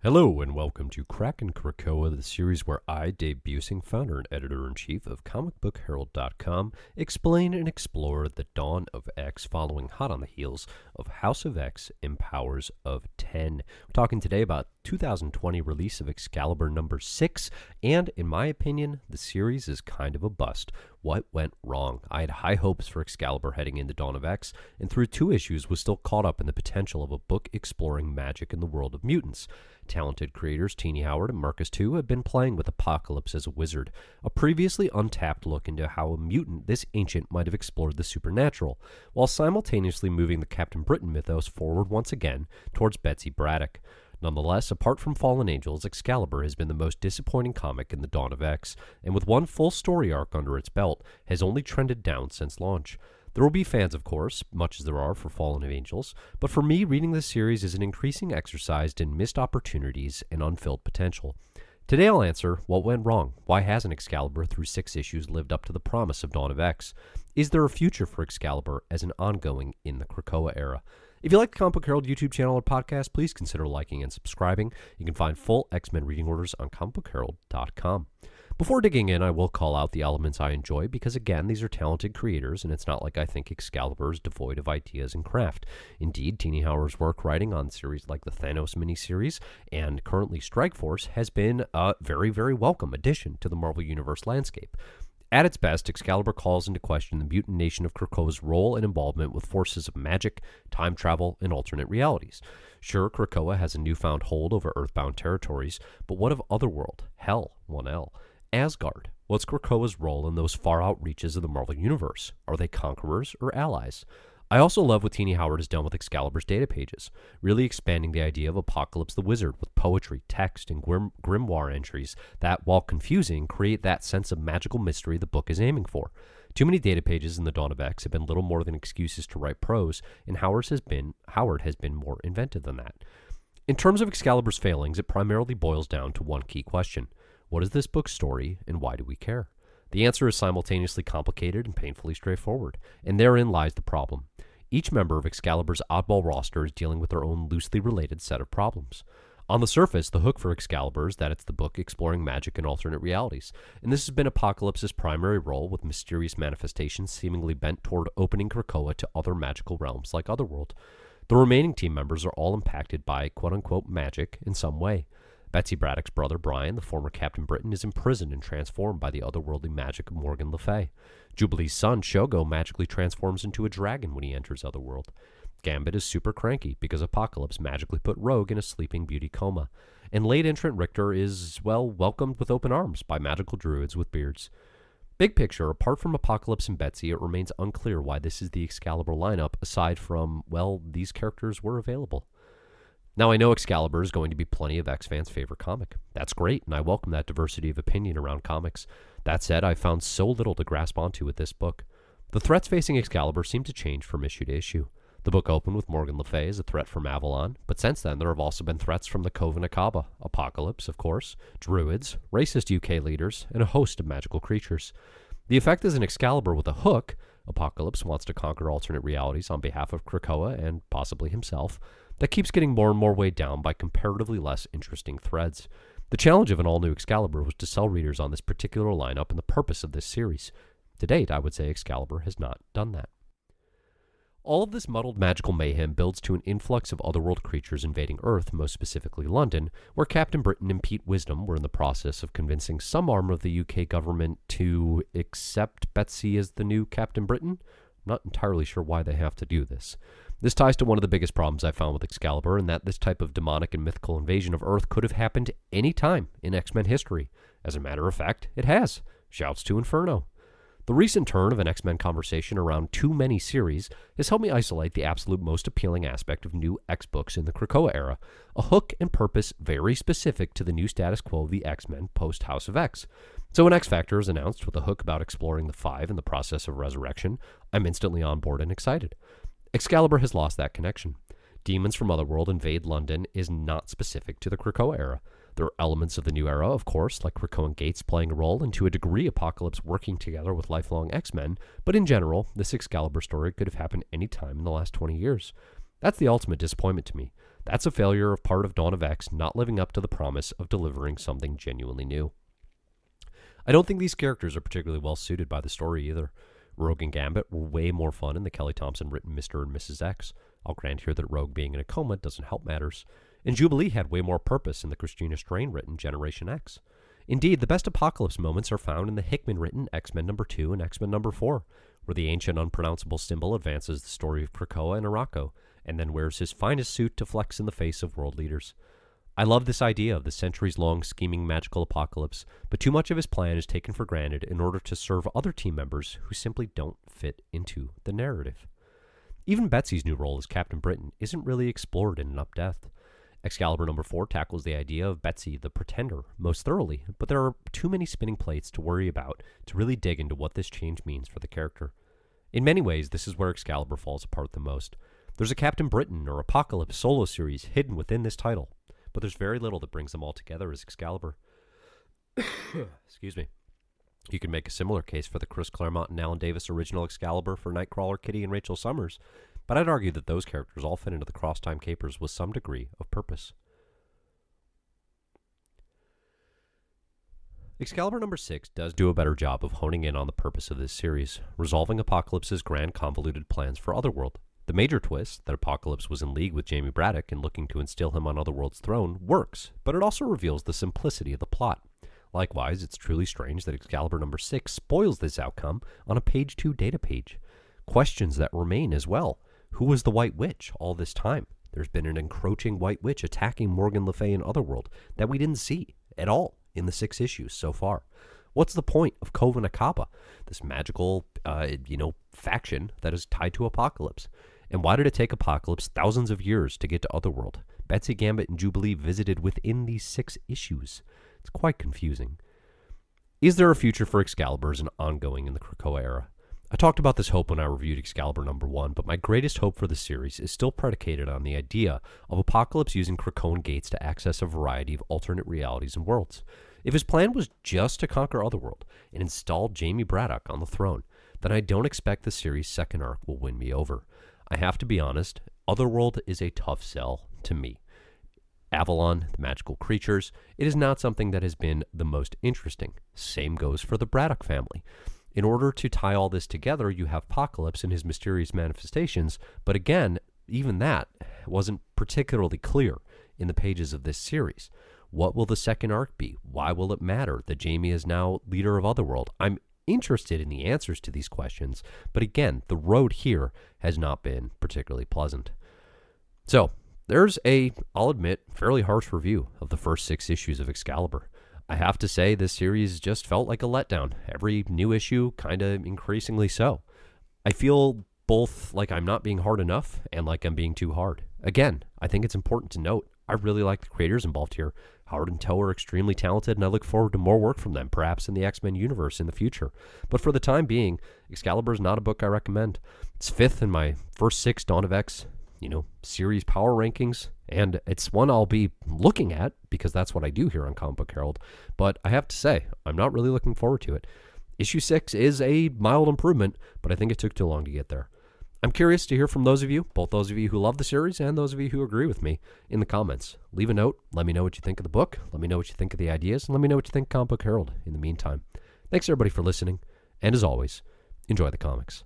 Hello and welcome to Kraken Krakoa, the series where I, Dave Busing, founder and editor-in-chief of comicbookherald.com, explain and explore the dawn of X following hot on the heels of House of X and Powers of 10. We're talking today about 2020 release of Excalibur number 6, and in my opinion, the series is kind of a bust. What went wrong? I had high hopes for Excalibur heading into Dawn of X, and through 2 issues was still caught up in the potential of a book exploring magic in the world of mutants. Talented creators Tini and Marcus II have been playing with Apocalypse as a wizard, a previously untapped look into how a mutant this ancient might have explored the supernatural, while simultaneously moving the Captain Britain mythos forward once again towards Betsy Braddock. Nonetheless, apart from Fallen Angels, Excalibur has been the most disappointing comic in the Dawn of X, and with one full story arc under its belt, has only trended down since launch. There will be fans, of course, much as there are for Fallen Angels, but for me, reading this series is an increasing exercise in missed opportunities and unfilled potential. Today I'll answer what went wrong. Why hasn't Excalibur through 6 issues lived up to the promise of Dawn of X? Is there a future for Excalibur as an ongoing in the Krakoa era? If you like the Comic Book Herald YouTube channel or podcast, please consider liking and subscribing. You can find full X-Men reading orders on comicbookherald.com. Before digging in, I will call out the elements I enjoy because, again, these are talented creators, and it's not like I think Excalibur is devoid of ideas and craft. Indeed, Tini Hauer's work writing on series like the Thanos miniseries and currently Strikeforce has been a very, very welcome addition to the Marvel Universe landscape. At its best, Excalibur calls into question the mutant nation of Krakoa's role and involvement with forces of magic, time travel, and alternate realities. Sure, Krakoa has a newfound hold over Earthbound territories, but what of Otherworld, Hell, 1L, Asgard? What's Krakoa's role in those far-out reaches of the Marvel Universe? Are they conquerors or allies? I also love what Tini has done with Excalibur's data pages, really expanding the idea of Apocalypse the Wizard with poetry, text, and grimoire entries that, while confusing, create that sense of magical mystery the book is aiming for. Too many data pages in the Dawn of X have been little more than excuses to write prose, and Howard has been more inventive than that. In terms of Excalibur's failings, it primarily boils down to one key question. What is this book's story, and why do we care? The answer is simultaneously complicated and painfully straightforward, and therein lies the problem. Each member of Excalibur's oddball roster is dealing with their own loosely related set of problems. On the surface, the hook for Excalibur is that it's the book exploring magic and alternate realities, and this has been Apocalypse's primary role, with mysterious manifestations seemingly bent toward opening Krakoa to other magical realms like Otherworld. The remaining team members are all impacted by quote-unquote magic in some way. Betsy Braddock's brother, Brian, the former Captain Britain, is imprisoned and transformed by the otherworldly magic of Morgan Le Fay. Jubilee's son, Shogo, magically transforms into a dragon when he enters Otherworld. Gambit is super cranky because Apocalypse magically put Rogue in a sleeping beauty coma. And late entrant Richter is, welcomed with open arms by magical druids with beards. Big picture, apart from Apocalypse and Betsy, it remains unclear why this is the Excalibur lineup, aside from, these characters were available. Now, I know Excalibur is going to be plenty of X-fans' favorite comic. That's great, and I welcome that diversity of opinion around comics. That said, I found so little to grasp onto with this book. The threats facing Excalibur seem to change from issue to issue. The book opened with Morgan Le Fay as a threat from Avalon, but since then there have also been threats from the Coven Akaba, Apocalypse, of course, druids, racist UK leaders, and a host of magical creatures. The effect is an Excalibur with a hook. Apocalypse wants to conquer alternate realities on behalf of Krakoa and possibly himself, that keeps getting more and more weighed down by comparatively less interesting threads. The challenge of an all-new Excalibur was to sell readers on this particular lineup and the purpose of this series. To date, I would say Excalibur has not done that. All of this muddled magical mayhem builds to an influx of otherworld creatures invading Earth, most specifically London, where Captain Britain and Pete Wisdom were in the process of convincing some arm of the UK government to accept Betsy as the new Captain Britain. I'm not entirely sure why they have to do this. This ties to one of the biggest problems I found with Excalibur, in that this type of demonic and mythical invasion of Earth could have happened any time in X-Men history. As a matter of fact, it has. Shouts to Inferno. The recent turn of an X-Men conversation around too many series has helped me isolate the absolute most appealing aspect of new X books in the Krakoa era, a hook and purpose very specific to the new status quo of the X-Men post-House of X. So when X Factor is announced with a hook about exploring the Five and the process of resurrection, I'm instantly on board and excited. Excalibur has lost that connection. Demons from Otherworld invade London is not specific to the Krakoa era. There are elements of the new era, of course, like Krakoan Gates playing a role, and to a degree Apocalypse working together with lifelong X-Men, but in general, this Excalibur story could have happened any time in the last 20 years. That's the ultimate disappointment to me. That's a failure of part of Dawn of X not living up to the promise of delivering something genuinely new. I don't think these characters are particularly well suited by the story either. Rogue and Gambit were way more fun in the Kelly Thompson written Mr. and Mrs. X. I'll grant here that Rogue being in a coma doesn't help matters. And Jubilee had way more purpose in the Christina Strain written Generation X. Indeed, the best Apocalypse moments are found in the Hickman written X-Men number 2 and X-Men number 4, where the ancient unpronounceable symbol advances the story of Krakoa and Arakko, and then wears his finest suit to flex in the face of world leaders. I love this idea of the centuries-long scheming magical apocalypse, but too much of his plan is taken for granted in order to serve other team members who simply don't fit into the narrative. Even Betsy's new role as Captain Britain isn't really explored in enough-depth. Excalibur number 4 tackles the idea of Betsy the Pretender most thoroughly, but there are too many spinning plates to worry about to really dig into what this change means for the character. In many ways, this is where Excalibur falls apart the most. There's a Captain Britain or Apocalypse solo series hidden within this title, but there's very little that brings them all together as Excalibur. Excuse me. You could make a similar case for the Chris Claremont and Alan Davis original Excalibur for Nightcrawler, Kitty, and Rachel Summers, but I'd argue that those characters all fit into the Cross-Time Capers with some degree of purpose. Excalibur number 6 does do a better job of honing in on the purpose of this series, resolving Apocalypse's grand convoluted plans for Otherworld. The major twist, that Apocalypse was in league with Jamie Braddock and looking to instill him on Otherworld's throne, works, but it also reveals the simplicity of the plot. Likewise, it's truly strange that Excalibur number 6 spoils this outcome on a page 2 data page. Questions that remain as well. Who was the White Witch all this time? There's been an encroaching White Witch attacking Morgan Le Fay in Otherworld that we didn't see at all in the 6 issues so far. What's the point of Coven Akaba, this magical, faction that is tied to Apocalypse? And why did it take Apocalypse thousands of years to get to Otherworld? Betsy, Gambit, and Jubilee visited within these 6 issues. It's quite confusing. Is there a future for Excalibur as an ongoing in the Krakoa era? I talked about this hope when I reviewed Excalibur number 1, but my greatest hope for the series is still predicated on the idea of Apocalypse using Krakoan gates to access a variety of alternate realities and worlds. If his plan was just to conquer Otherworld and install Jamie Braddock on the throne, then I don't expect the series' second arc will win me over. I have to be honest, Otherworld is a tough sell to me. Avalon, the magical creatures, it is not something that has been the most interesting. Same goes for the Braddock family. In order to tie all this together, you have Apocalypse and his mysterious manifestations, but again, even that wasn't particularly clear in the pages of this series. What will the second arc be? Why will it matter that Jamie is now leader of Otherworld? I'm interested in the answers to these questions, but again, the road here has not been particularly pleasant. So, there's I'll admit, fairly harsh review of the first 6 issues of Excalibur. I have to say this series just felt like a letdown. Every new issue kind of increasingly so. I feel both like I'm not being hard enough and like I'm being too hard. Again, I think it's important to note, I really like the creators involved here. Howard and Toe are extremely talented, and I look forward to more work from them, perhaps in the X-Men universe in the future. But for the time being, Excalibur is not a book I recommend. It's 5th in my first 6 Dawn of X series power rankings, and it's one I'll be looking at because that's what I do here on Comic Book Herald. But I have to say, I'm not really looking forward to it. Issue 6 is a mild improvement, but I think it took too long to get there. I'm curious to hear from those of you, both those of you who love the series and those of you who agree with me, in the comments. Leave a note. Let me know what you think of the book. Let me know what you think of the ideas. And let me know what you think of Comic Book Herald in the meantime. Thanks, everybody, for listening. And as always, enjoy the comics.